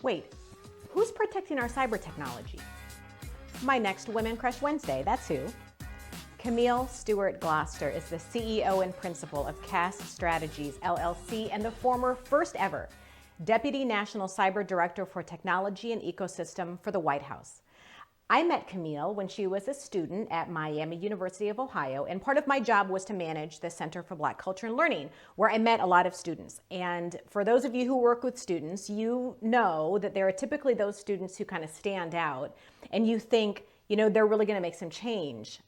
Wait, who's protecting our cyber technology? My next Women Crush Wednesday, that's who. Camille Stewart Gloster is the CEO and principal of CAS Strategies, LLC, and the former first ever Deputy National Cyber Director for Technology and Ecosystem for the White House. I met Camille when she was a student at Miami University of Ohio, and part of my job was to manage the Center for Black Culture and Learning, where I met a lot of students. And for those of you who work with students, you know that there are typically those students who kind of stand out, and you think, you know, they're really going to make some change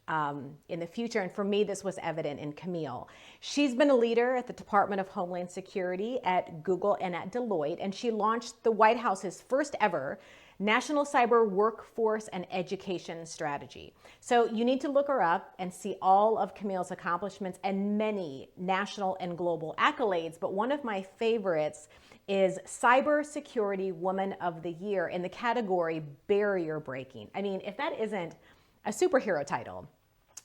in the future. And for me, this was evident in Camille. She's been a leader at the Department of Homeland Security, at Google, and at Deloitte, and she launched the White House's first ever National Cyber Workforce and Education Strategy. So you need to look her up and see all of Camille's accomplishments and many national and global accolades. But one of my favorites is Cybersecurity Woman of the Year in the category Barrier Breaking. I mean, if that isn't a superhero title.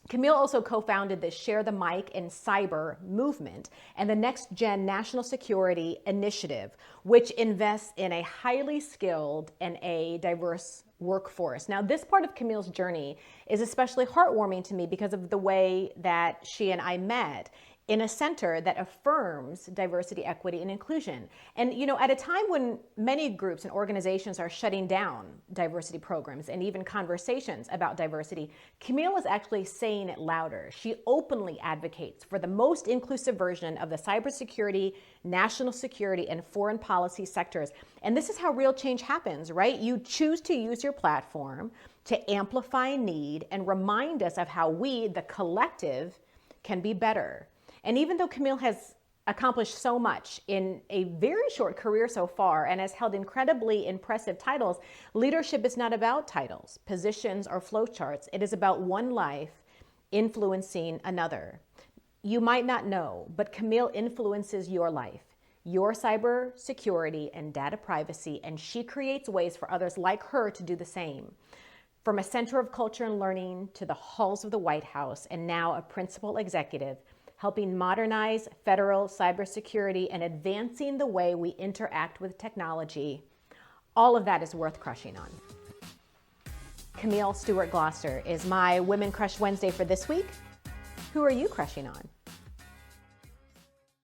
Camille also co-founded the Share the Mic in Cyber movement and the Next Gen National Security Initiative, which invests in a highly skilled and a diverse workforce. Now, this part of Camille's journey is especially heartwarming to me because of the way that she and I met in a center that affirms diversity, equity, and inclusion. And you know, at a time when many groups and organizations are shutting down diversity programs and even conversations about diversity, Camille is actually saying it louder. She openly advocates for the most inclusive version of the cybersecurity, national security, and foreign policy sectors. And this is how real change happens, right? You choose to use your platform to amplify need and remind us of how we, the collective, can be better. And even though Camille has accomplished so much in a very short career so far and has held incredibly impressive titles, leadership is not about titles, positions, or flowcharts. It is about one life influencing another. You might not know, but Camille influences your life, your cyber security and data privacy, and she creates ways for others like her to do the same. From a center of culture and learning to the halls of the White House, and now a principal executive, helping modernize federal cybersecurity and advancing the way we interact with technology, all of that is worth crushing on. Camille Stewart Gloster is my Women Crush Wednesday for this week. Who are you crushing on?